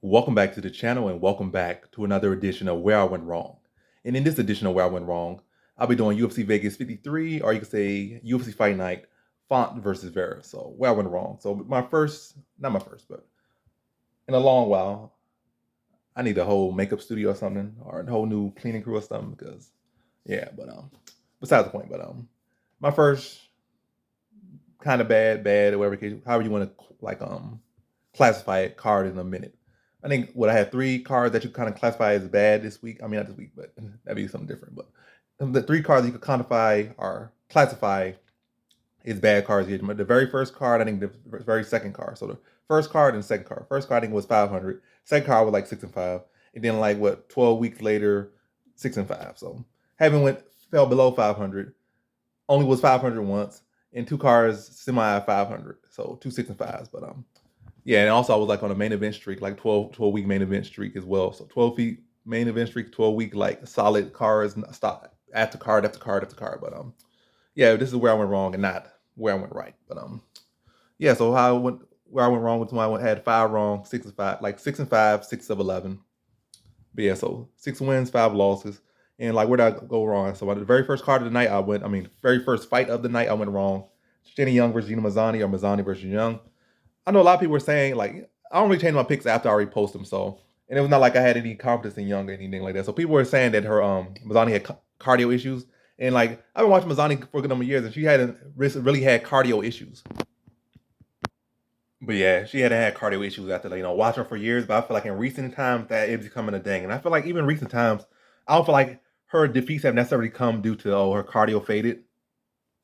Welcome back to the channel and welcome back to another edition of Where I Went Wrong. And in this edition of Where I Went Wrong, I'll be doing UFC Vegas 53, or you could say UFC Fight Night, Font versus Vera. So where I went wrong. So not my first, but in a long while, I need a whole makeup studio or something, or a whole new cleaning crew or something, because yeah, but besides the point, but my first kind of bad, or whatever, however you want to classify it, card in a minute. I think I had three cards that you kind of classify as bad this week. I mean, not this week, but that'd be something different. But the three cards you could quantify or classify as bad cards. The very first card, I think the very second card. So the first card and second card. First card I think was 500. Second card was like 6-5. And then 12 weeks later, 6-5. So having fell below 500, only was 500 once, and two cards semi 500. So two 6-5s. But yeah, and also I was on a main event streak, 12 week main event streak as well. So 12 week main event streak, 12 week solid cards, stop after card after card after card. But yeah, this is where I went wrong and not where I went right. But yeah, so where I went wrong was when I had 5 wrong, 6-5, 6-5, 6 of 11. But yeah, so 6 wins, 5 losses. And where did I go wrong? So the very first card of the night, very first fight of the night, I went wrong. Jenny Young versus Gina Mazzani, or Mazzani versus Young. I know a lot of people were saying, I don't really change my picks after I already post them. So, and it was not like I had any confidence in Young or anything like that. So people were saying that her Mazzani had cardio issues, and I've been watching Mazzani for a good number of years, and she hadn't really had cardio issues. But yeah, she hadn't had cardio issues after watching her for years. But I feel like in recent times that it's becoming a thing, and I feel like even recent times, I don't feel like her defeats have necessarily come due to her cardio faded,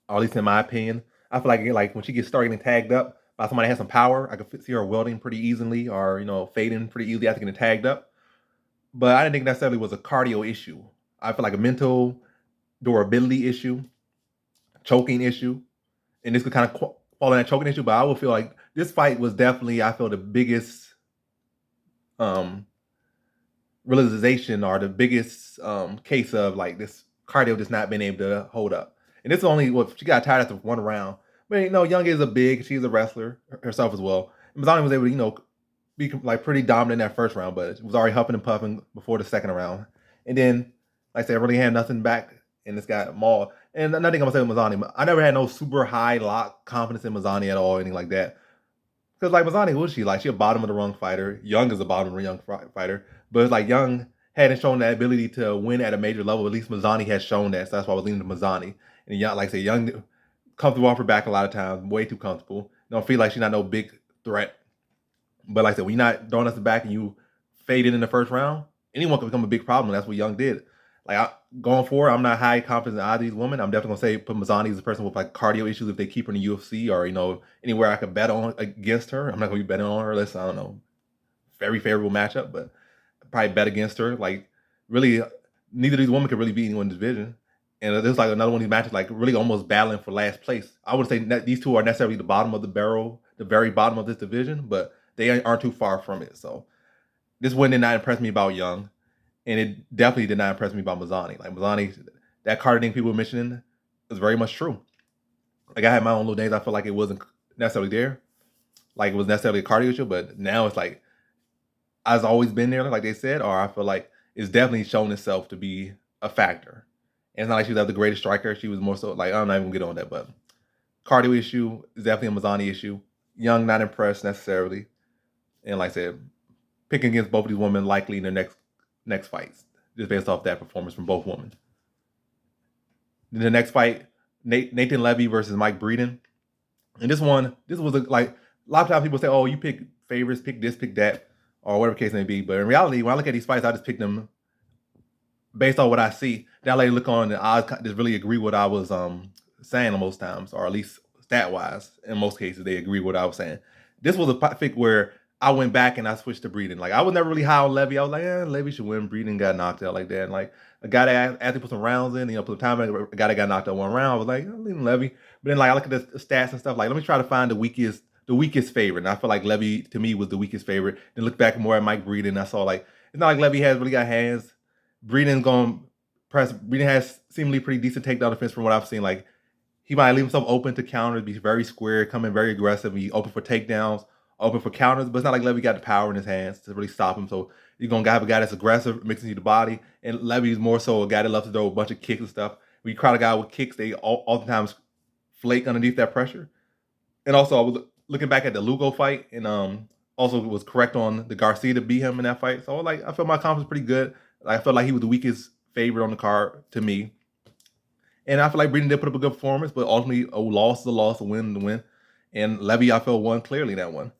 or at least in my opinion. I feel like when she gets started getting tagged up by somebody that has some power, I could see her welding pretty easily, or fading pretty easily after getting tagged up. But I didn't think necessarily was a cardio issue. I feel like a mental durability issue, choking issue, and this could kind of fall in that choking issue. But I would feel like this fight was definitely, I feel, the biggest um realization, or the biggest case of this cardio just not being able to hold up. And this is only what she got tired after one round. But Young is she's a wrestler herself as well. And Mazzani was able to be pretty dominant in that first round, but it was already huffing and puffing before the second round. And then, like I said, really had nothing back, and this got mauled. And nothing I'm gonna say with Mazzani, I never had no super high lock confidence in Mazzani at all, anything like that. Because Mazzani, who is she? She a bottom of the rung fighter. Young is a bottom of the rung fighter. But it's Young hadn't shown that ability to win at a major level. At least Mazzani has shown that. So that's why I was leaning to Mazzani. And Young, like I say, Young comfortable off her back a lot of times, way too comfortable. Don't feel like she's not no big threat. But like I said, when you're not throwing us the back and you faded in the first round, anyone can become a big problem. That's what Young did. Going forward, I'm not high confidence in either of these women. I'm definitely gonna say put Mazzani as a person with cardio issues if they keep her in the UFC, or anywhere I could bet on against her. I'm not gonna be betting on her unless I don't know, very favorable matchup, but probably bet against her. Really, neither of these women could really beat anyone in the division. And there's another one of these matches really almost battling for last place. I would say these two are necessarily the bottom of the barrel, the very bottom of this division, but they aren't too far from it. So this win did not impress me about Young. And it definitely did not impress me about Mazzani. Mazzani, that card thing people were mentioning is very much true. I had my own little days. I feel like it wasn't necessarily there. It was necessarily a cardio issue, but now it's I've always been there, like they said, or I feel like it's definitely shown itself to be a factor. And it's not like she was the greatest striker. She was more so I'm not even gonna get on that, but cardio issue is definitely a Mazzani issue. Young, not impressed necessarily. And like I said, picking against both of these women likely in their next fights, just based off that performance from both women. Then the next fight, Nathan Levy versus Mike Breeden. And this was a lot of times people say, oh, you pick favorites, pick this, pick that, or whatever case may be. But in reality, when I look at these fights, I just pick them based on what I see. Then I look on and I just really agree with what I was saying most times, or at least stat-wise, in most cases, they agree with what I was saying. This was a pick where I went back and I switched to Breeden. I was never really high on Levy. I was Levy should win. Breeden got knocked out like that. And a guy that actually put some rounds in, put time in, a guy that got knocked out one round, I was I'm leaving Levy. But then I look at the stats and stuff, let me try to find the weakest favorite. And I feel like Levy, to me, was the weakest favorite. Then look back more at Mike Breeden, and I saw it's not like Levy has really got hands. Breeden has seemingly pretty decent takedown defense from what I've seen. He might leave himself open to counter, be very square, come in very aggressive, be open for takedowns, open for counters, but it's not like Levy got the power in his hands to really stop him. So you're gonna have a guy that's aggressive, mixing you the body, and Levy's more so a guy that loves to throw a bunch of kicks and stuff. When you crowd a guy with kicks, they oftentimes flake underneath that pressure. And also, I was looking back at the Lugo fight, and also was correct on the Garcia to beat him in that fight. So like, I feel my confidence pretty good. I felt like he was the weakest favorite on the card to me. And I feel like Breeden did put up a good performance, but ultimately a loss is a loss, a win is a win. And Levy, I felt, won clearly in that one.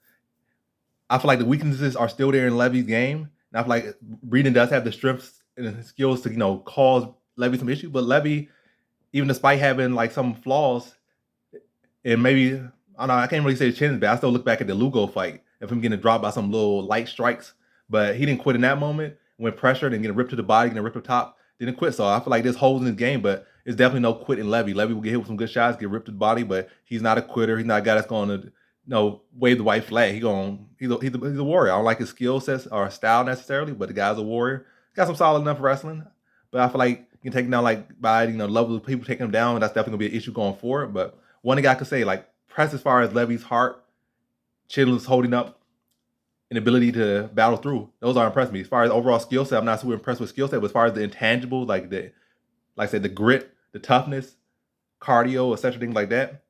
I feel like the weaknesses are still there in Levy's game. And I feel like Breeden does have the strengths and the skills to, cause Levy some issues. But Levy, even despite having like some flaws, and maybe, I don't know, I can't really say the chin is bad. I still look back at the Lugo fight of him getting dropped by some little light strikes. But he didn't quit in that moment. When pressured and getting ripped to the body, getting ripped to the top, didn't quit. So I feel like there's holes in his game, but it's definitely no quit in Levy. Levy will get hit with some good shots, get ripped to the body, but he's not a quitter. He's not a guy that's going to wave the white flag. He's a warrior. I don't like his skill sets or style necessarily, but the guy's a warrior. Got some solid enough wrestling, but I feel like you can take him down like by the level of people taking him down. That's definitely gonna be an issue going forward. But one thing I could say, like, press as far as Levy's heart, Chandler's holding up, and ability to battle through, those are impressed me. As far as overall skill set, I'm not super impressed with skill set, but as far as the intangibles, like I said, the grit, the toughness, cardio, etc., things like that,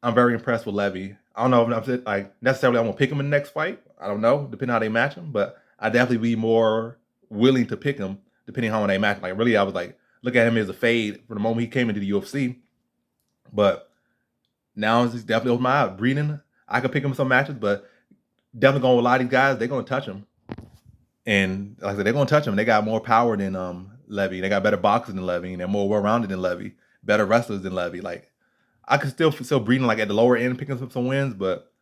I'm very impressed with Levy. I don't know if I'm like necessarily I'm gonna pick him in the next fight. I don't know, depending on how they match him, but I definitely be more willing to pick him depending on how they match him. Like really, I was like look at him as a fade from the moment he came into the UFC, but now he's definitely opened my eye. Breeden, I could pick him in some matches, but definitely going with a lot of these guys, they're gonna touch him. And like I said, they're gonna touch him. They got more power than Levy. They got better boxers than Levy, and they're more well-rounded than Levy, better wrestlers than Levy. Like I could still Breeden like at the lower end picking up some wins, but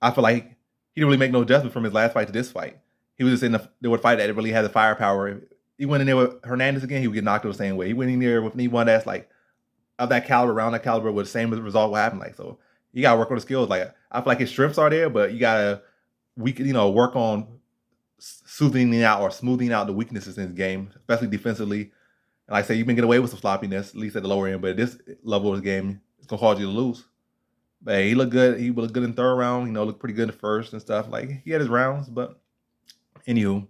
I feel like he didn't really make no adjustment from his last fight to this fight. He was just in the fight that really had the firepower. He went in there with Hernandez again, he would get knocked out the same way. He went in there with anyone that's like of that caliber, around that caliber, with the same result what happened. Like, so you gotta work on the skills. Like I feel like his strengths are there, but you gotta work on soothing out or smoothing out the weaknesses in his game, especially defensively. And like I say, you've been getting away with some sloppiness, at least at the lower end, but at this level of the game, it's gonna cause you to lose. But hey, he looked good. He looked good in the third round. Looked pretty good in the first and stuff. Like he had his rounds, but anywho,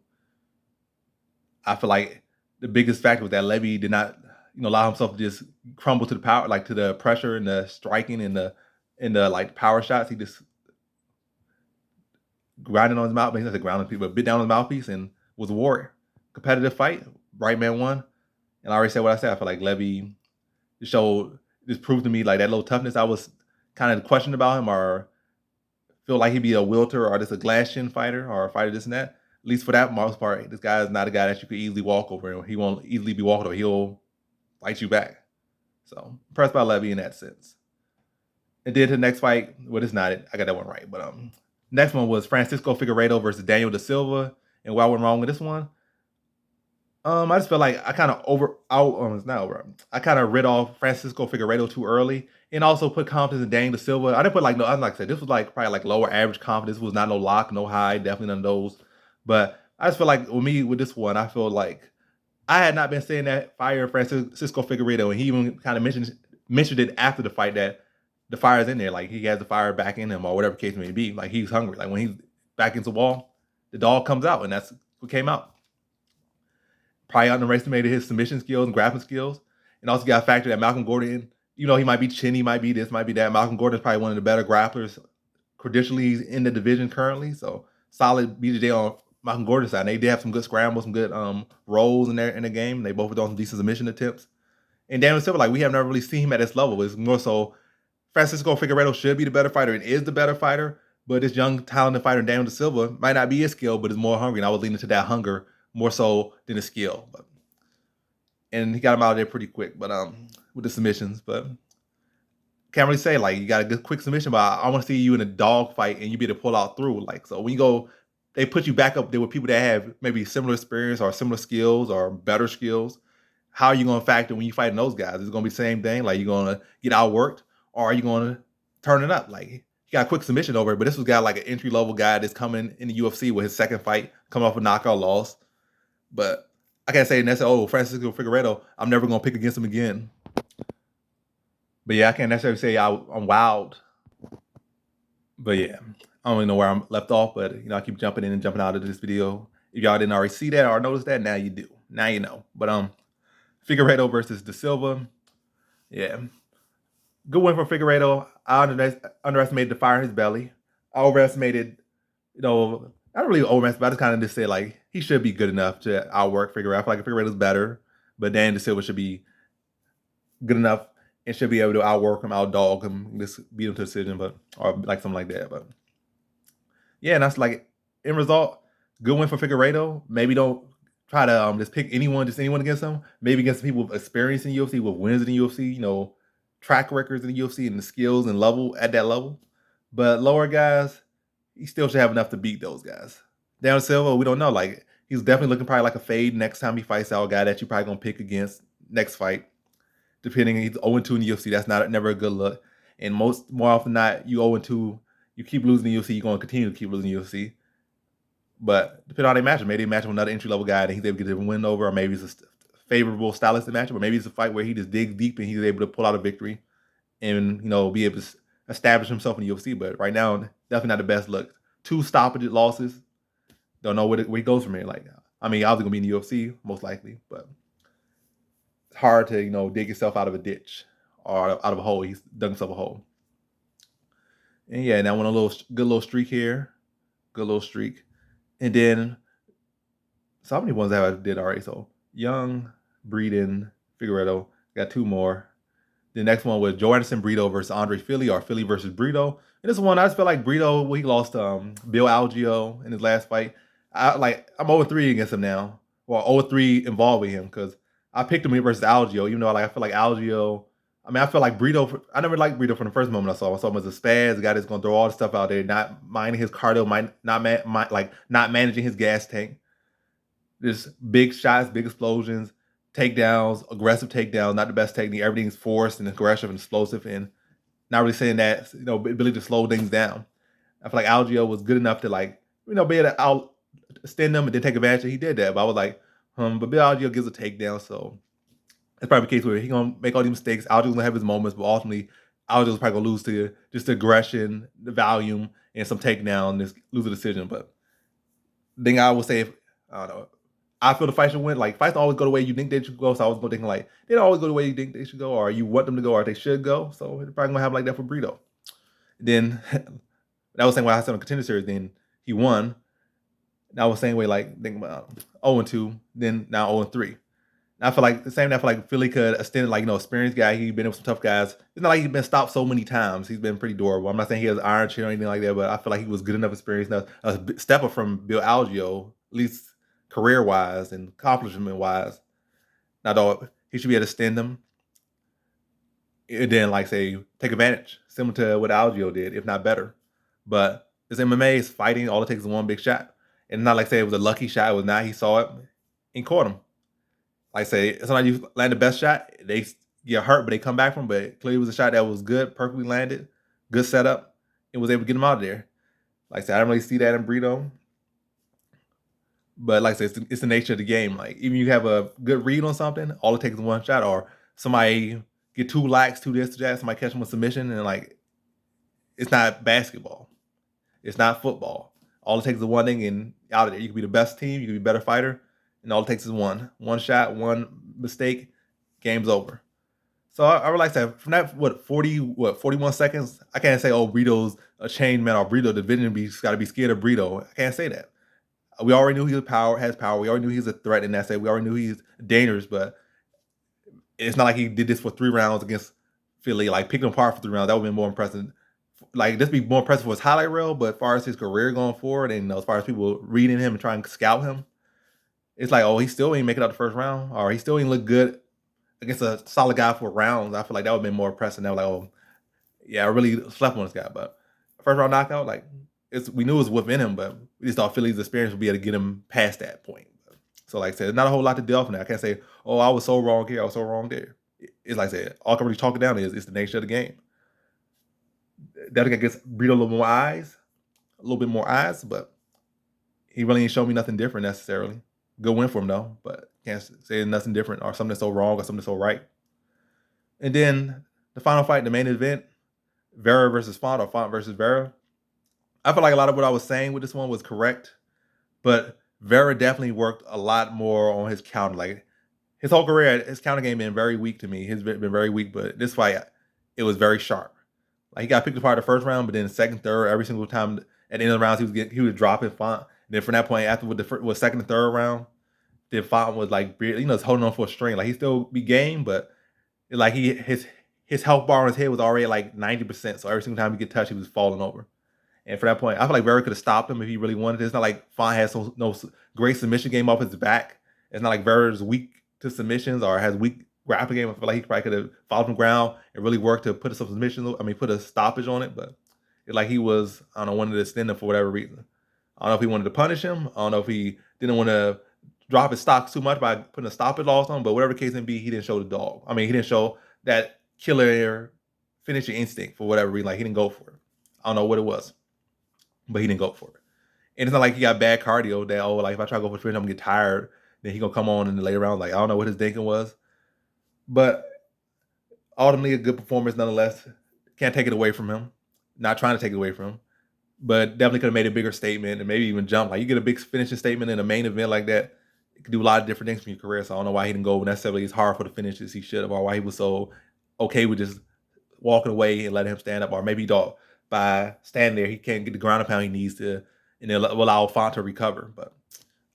I feel like the biggest factor was that Levy did not, allow himself to just crumble to the power, like to the pressure and the striking and the like power shots. He just grinding on his mouthpiece. Not grounding people, but bit down on his mouthpiece and was a warrior. Competitive fight, right man won. And I already said what I said. I feel like Levy just proved to me like that little toughness I was kind of questioned about him, or feel like he'd be a wilter or just a glass chin fighter or a fighter this and that. At least for that most part, this guy is not a guy that you could easily walk over. He won't easily be walked over. He'll fight you back. So impressed by Levy in that sense. And then to the next fight, well, it's not it. I got that one right. But next one was Francisco Figueiredo versus Daniel Da Silva. And what went wrong with this one? I just feel like I kind of it's not over. I kind of rid off Francisco Figueiredo too early, and also put confidence in Daniel Da Silva. I didn't put like no. Like I said, this was like probably like lower average confidence. This was not no lock, no high, definitely none of those. But I just feel like with this one, I feel like I had not been saying that fire Francisco Figueiredo, and he even kind of mentioned it after the fight that the fire's in there. Like he has the fire back in him, or whatever case may be. Like he's hungry. Like when he's back into the wall, the dog comes out, and that's what came out. Probably underestimated his submission skills and grappling skills. And also got to factor that Malcolm Gordon, he might be chinny, might be this, might be that. Malcolm Gordon is probably one of the better grapplers credentially in the division currently. So solid BJJ on Malcolm Gordon's side. And they did have some good scrambles, some good rolls in the game. They both were doing some decent submission attempts. And Daniel Silva, like we have never really seen him at this level. It's more so Francisco Figueiredo should be the better fighter and is the better fighter. But this young, talented fighter, Daniel Da Silva, might not be his skill, but is more hungry. And I was leaning to that hunger more so than the skill. And he got him out of there pretty quick, but with the submissions. But can't really say like you got a good quick submission, but I want to see you in a dog fight and you be able to pull out through. Like so when you go, they put you back up there with people that have maybe similar experience or similar skills or better skills. How are you going to factor when you fighting those guys? Is it going to be the same thing? Like you're going to get outworked, or are you going to turn it up? Like he got a quick submission over it, but this was got like an entry level guy that's coming in the UFC with his second fight, coming off a knockout loss. But I can't say necessarily, Francisco Figueiredo, I'm never going to pick against him again. But yeah, I can't necessarily say I'm wowed. But yeah, I don't even know where I'm left off, but I keep jumping in and jumping out of this video. If y'all didn't already see that or notice that, now you do. Now you know. But Figueiredo versus Da Silva. Yeah. Good win for Figueiredo. I underestimated the fire in his belly. I overestimated, I don't really overestimate, but I just kind of just said like he should be good enough to outwork Figueiredo. I feel like Figueiredo's better, but Dan Da Silva should be good enough and should be able to outwork him, outdog him, just beat him to decision, or like something like that. But yeah, and that's like end result, good win for Figueiredo. Maybe don't try to just pick just anyone against him. Maybe against people with experience in UFC, with wins in the UFC, track records in the UFC and the skills and level at that level. But lower guys, he still should have enough to beat those guys. Dan Silva, we don't know. Like he's definitely looking probably like a fade next time he fights out a guy that you probably gonna pick against next fight. Depending, he's 0-2 in the UFC. That's never a good look. And more often than not, you 0-2, you keep losing the UFC, you're going to continue to keep losing the UFC. But depending on how they match him, maybe they match him with another entry level guy and he's able to get a win over, or maybe it's a favorable stylistic matchup, or maybe it's a fight where he just digs deep and he's able to pull out a victory and be able to establish himself in the UFC. But right now, definitely not the best look. 2 stoppage losses. Don't know where he goes from here. Like, I mean, obviously gonna be in the UFC most likely, but it's hard to dig yourself out of a ditch or out of a hole. He's dug himself a hole. And yeah, now went a good little streak here, good little streak, and then so many ones that I did already. So Young, Breeden, Figueiredo, got 2 more. The next one was Joe Anderson Brito versus Andre Philly, or Philly versus Brito. And this one, I just feel like Brito, he lost Bill Algeo in his I'm 0-3 against him now. Well, 0-3 involving him because I picked him versus Algeo, even though I feel like Algeo. I mean, I feel like Brito. I never liked Brito from the first moment I saw him. I saw him as a spaz, a guy that's going to throw all the stuff out there, not minding his cardio, not managing his gas tank. Just big shots, big explosions, takedowns, aggressive takedowns, not the best technique. Everything's forced and aggressive and explosive, and not really saying that, ability to slow things down. I feel like Algeo was good enough to be able to outstand them and then take advantage. He did that, but I was like, but Bill Algeo gives a takedown, so it's probably the case where he's gonna make all these mistakes. Algeo's gonna have his moments, but ultimately, Algeo's probably gonna lose to just the aggression, the volume, and some takedown, and just lose a decision. But the thing I would say, I don't know, I feel the fight should win. Like, fights don't always go the way you think they should go. So I was thinking like they don't always go the way you think they should go, or you want them to go, or they should go. So it's probably gonna happen like that for Brito. Then that was the same way I said on Contender Series. Then he won. And I was the same way, like thinking about 0-2, then now 0-3. I feel like the same. I feel like Philly could extend, experienced guy. He's been with some tough guys. It's not like he's been stopped so many times. He's been pretty durable. I'm not saying he has iron chin or anything like that, but I feel like he was good enough experience, enough a step up from Bill Algeo, at least career wise and accomplishment wise. Now, though, he should be able to extend them and then, take advantage, similar to what Algeo did, if not better. But this MMA is fighting. All it takes is one big shot, and not like say it was a lucky shot. It was not. He saw it and caught him. Like say, sometimes you land the best shot, they get hurt, but they come back from. But clearly, it was a shot that was good, perfectly landed, good setup, and was able to get him out of there. Like I said, I don't really see that in Brito, but like I said, it's the nature of the game. Like even you have a good read on something, all it takes is one shot, or somebody get 2 lacks, 2 this, 2 that, somebody catch them with submission, and it's not basketball, it's not football. All it takes is one thing, and out of there, you can be the best team, you can be a better fighter. And all it takes is one shot, one mistake, game's over. So I realized that from that 41 seconds, I can't say, oh, Brito's a chain man, or Brito division got to be scared of Brito. I can't say that. We already knew he has power. We already knew he's a threat in that state. We already knew he's dangerous, but it's not like he did this for 3 rounds against Philly, picking him apart for 3 rounds. That would have been more impressive. This would be more impressive for his highlight reel, but as far as his career going forward, and as far as people reading him and trying to scout him, it's like, oh, he still ain't make it out the first round, or he still ain't look good against a solid guy for rounds. I feel like that would have been more impressive. They were like, oh, yeah, I really slept on this guy. But first round knockout, we knew it was within him, but we just thought Philly's experience would be able to get him past that point. So like I said, not a whole lot to delve in there. I can't say, oh, I was so wrong here, I was so wrong there. It's like I said, all I can really talk it down is it's the nature of the game. That gets Brito a little bit more eyes, but he really ain't showed me nothing different necessarily. Good win for him though, but can't say nothing different or something that's so wrong or something that's so right. And then the final fight, the main event, Vera versus Font, or Font versus Vera. I feel like a lot of what I was saying with this one was correct, but Vera definitely worked a lot more on his counter. Like his whole career, his counter game been very weak to me. He's been very weak, but this fight, it was very sharp. Like he got picked apart the first round, but then the second, third, every single time at the end of the rounds, he was dropping Font. And then from that point, after with the second and third round, then Font was like, it's holding on for a string. Like he still be game, but like his health bar on his head was already at like 90%. So every single time he get touched, he was falling over. And for that point, I feel like Vera could have stopped him if he really wanted it. It's not like Font has no great submission game off his back. It's not like Vera's weak to submissions or has weak grappling game. I feel like he probably could have followed from ground and really worked to put some submission. I mean, put a stoppage on it. But it's like he was, I don't know, wanted to extend him for whatever reason. I don't know if he wanted to punish him. I don't know if he didn't want to drop his stocks too much by putting a stoppage loss on him. But whatever the case may be, he didn't show the dog. I mean, he didn't show that killer finishing instinct for whatever reason. Like he didn't go for it. I don't know what it was, but he didn't go for it. And it's not like he got bad cardio that, like if I try to go for finish, I'm gonna get tired. Then he gonna come on in the later rounds. Like I don't know what his thinking was. But ultimately a good performance nonetheless. Can't take it away from him. Not trying to take it away from him. But definitely could have made a bigger statement and maybe even jump. Like you get a big finishing statement in a main event like that, it could do a lot of different things from your career. So I don't know why he didn't go necessarily as hard for the finishes he should have, or why he was so okay with just walking away and letting him stand up, or maybe by standing there he can't get the ground and pound he needs to, and it will allow Font to recover. But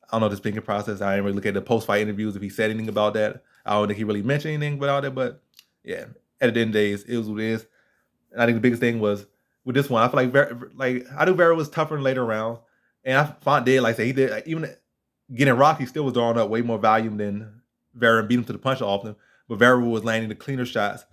I don't know this thinking process. I didn't really look at the post-fight interviews if he said anything about that. I don't think he really mentioned anything about it, but yeah, at the end of the day, it is what it is. And I think the biggest thing was with this one, I feel like I knew Vera was tougher in later rounds, and Font did, like I say, he did, like, even getting rocked, he still was drawing up way more volume than Vera and beat him to the punch often. But Vera was landing the cleaner shots,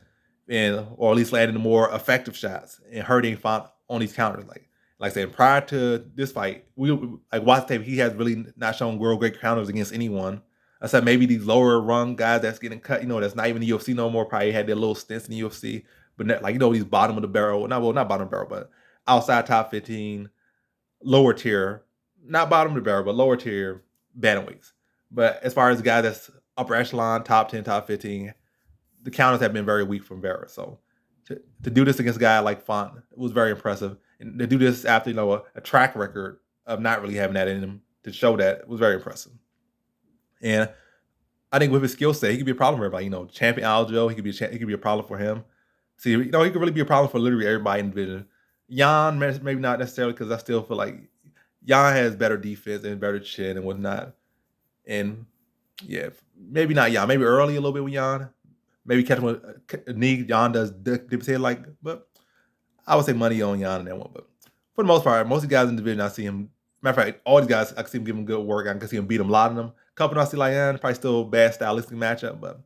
or at least landing the more effective shots and hurting Font on these counters. Like I said, prior to this fight, we like watch tape. He has really not shown world great counters against anyone. I said maybe these lower rung guys that's getting cut, that's not even the UFC no more. Probably had their little stints in the UFC, but these bottom of the barrel, not bottom of the barrel, but outside top 15, lower tier, not bottom of the barrel, but lower tier bantamweights. But as far as the guy that's upper echelon, top 10, top 15, the counters have been very weak from Vera. So to do this against a guy like Font was very impressive. And to do this after, a track record of not really having that in him, to show that was very impressive. And I think with his skill set, he could be a problem for everybody. Champion Aljo, he could be a problem for him. See, he could really be a problem for literally everybody in the division. Jan, maybe not necessarily, because I still feel like Jan has better defense and better chin and whatnot. And yeah, maybe not Jan. Maybe early a little bit with Jan. Maybe catch him with a knee. Jan does dip his head but I would say money on Jan in that one. But for the most part, most of the guys in the division, I see him. Matter of fact, all these guys, I can see him give him good work. I can see him beat him a lot of them. A couple I see like, probably still a bad stylistic matchup, but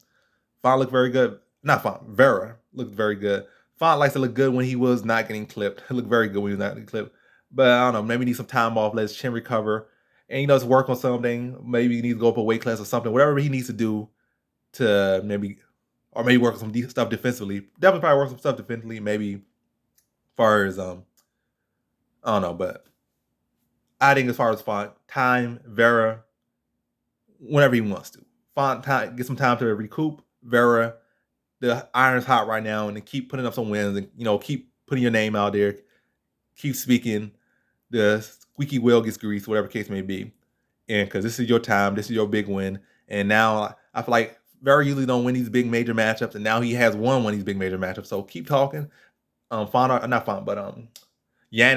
Font looked very good. Not Font, Vera looked very good. Font likes to look good when he was not getting clipped. He looked very good when he was not getting clipped. But I don't know, maybe need some time off, let his chin recover. And just work on something. Maybe he needs to go up a weight class or something. Whatever he needs to do to maybe work on some stuff defensively. Definitely probably work some stuff defensively, maybe as far as I don't know, but I think as far as Font, time, Vera, whenever he wants to. Font time, get some time to recoup. Vera, the iron's hot right now, and to keep putting up some wins and keep putting your name out there, keep speaking. The squeaky wheel gets greased, whatever case may be. And because this is your time, this is your big win. And now I feel like Vera usually don't win these big major matchups, and now he has won one of these big major matchups. So keep talking. Yan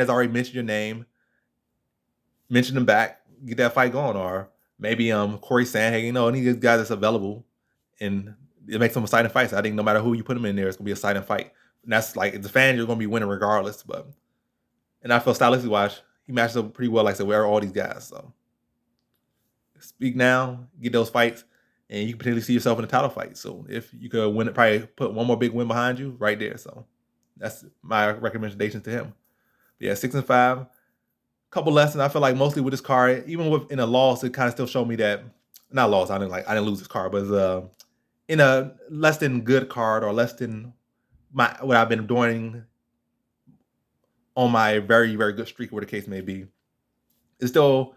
has already mentioned your name. Mention him back, get that fight going, or maybe Corey Sandhagen, any of these guys that's available, and it makes some exciting fights. I think no matter who you put him in there, it's gonna be a exciting fight. And that's like, as a fan, you're gonna be winning regardless. And I feel stylistically wise, he matches up pretty well. Like I said, where are all these guys? So speak now, get those fights, and you can potentially see yourself in a title fight. So if you could win it, probably put one more big win behind you right there. So that's my recommendation to him. But yeah, 6-5. Couple lessons. I feel like mostly with this card, even in a loss, it kind of still showed me that, not loss. I didn't lose this card, but in a less than good card, or less than what I've been doing on my very, very good streak, where the case may be. It's still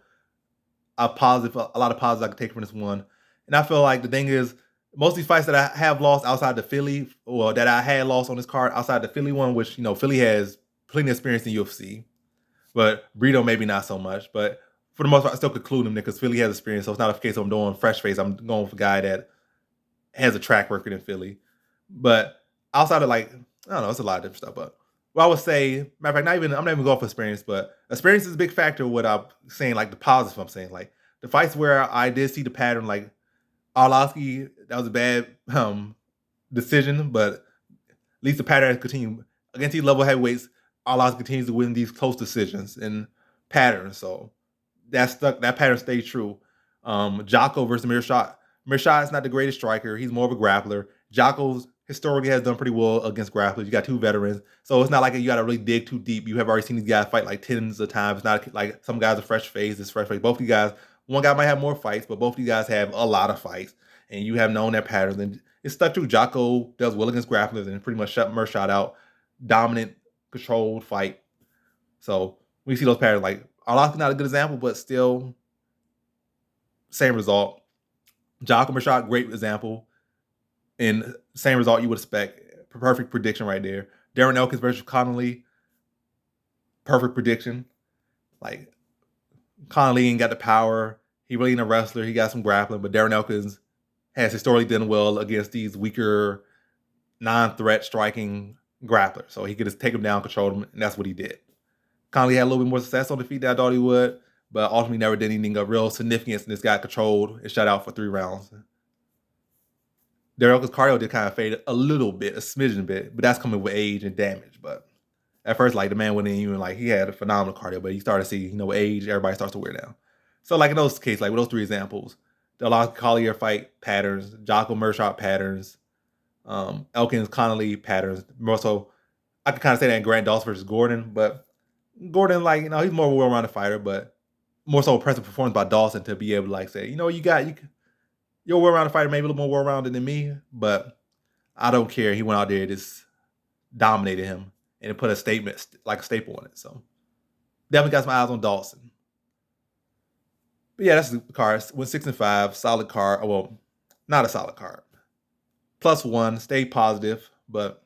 a lot of positives I could take from this one. And I feel like the thing is, most of these fights that I have lost outside the Philly, or that I had lost on this card outside the Philly one, which Philly has plenty of experience in UFC. But Brito maybe not so much. But for the most part, I still conclude him because Philly has experience. So it's not a case of I'm doing fresh face. I'm going with a guy that has a track record in Philly. But outside of like, I don't know, it's a lot of different stuff. But well, I would say, matter of fact, I'm not even going for experience, but experience is a big factor. What I'm saying, like the positive, I'm saying, like the fights where I did see the pattern, like Arlovsky, that was a bad decision, but at least the pattern has continued against these level heavyweights. Arlovsky continues to win these close decisions and patterns. So that pattern stayed true. Jocko versus Mearshot. Mearshot is not the greatest striker. He's more of a grappler. Jocko's historically has done pretty well against grapplers. You got two veterans. So it's not like you got to really dig too deep. You have already seen these guys fight like tens of times. It's not like some guys are fresh face. It's fresh face. Both of these guys, one guy might have more fights, but both of these guys have a lot of fights. And you have known their patterns. And it's stuck true. Jocko does well against grapplers and pretty much shut Mearshot out. Dominant, controlled fight. So we see those patterns. Like Arlovsky's not a good example, but still same result. Jocko Mearshot, great example. And same result you would expect. Perfect prediction right there. Darren Elkins versus Connolly. Perfect prediction. Like Connolly ain't got the power. He really ain't a wrestler. He got some grappling, but Darren Elkins has historically done well against these weaker, non-threat striking grapplers. So he could just take him down, control him, and that's what he did. Connolly had a little bit more success on the feet than I thought he would, but ultimately never did anything of real significance, and this got controlled and shut out for 3 rounds. Darren Elkins' cardio did kind of fade a little bit, a smidgen bit, but that's coming with age and damage. But at first, like the man went in even like he had a phenomenal cardio, but you start to see, with age, everybody starts to wear down. So like in those cases, like with those 3 examples, the Arlovsky Collier fight patterns, Jocko Mearshot patterns, Elkins Connolly patterns. More so, I could kind of say that in Grant Dawson versus Gordon, but Gordon, like, he's more of a well-rounded fighter, but more so impressive performance by Dawson to be able to like say, you're a well-rounded fighter, maybe a little more well-rounded than me, but I don't care. He went out there and just dominated him and put a statement, like a staple on it. So definitely got some eyes on Dawson. But yeah, that's the card. Went 6-5, solid card. Well, not a solid card. +1, stay positive, but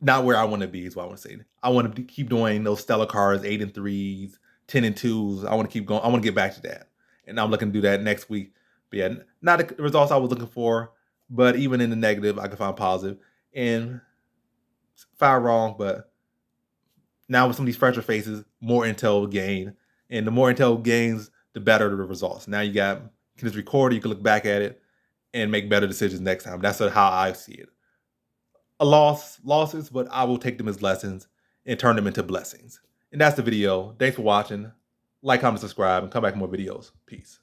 not where I want to be is what I want to say. I want to keep doing those stellar cards, 8-3s, 10-2s. I want to keep going. I want to get back to that. And I'm looking to do that next week. But yeah, not the results I was looking for, but even in the negative, I can find positive. And 5 wrong, but now with some of these fresher faces, more intel gain. And the more intel gains, the better the results. Now you can just record it, you can look back at it, and make better decisions next time. That's how I see it. Losses, but I will take them as lessons and turn them into blessings. And that's the video. Thanks for watching. Like, comment, subscribe, and come back with more videos. Peace.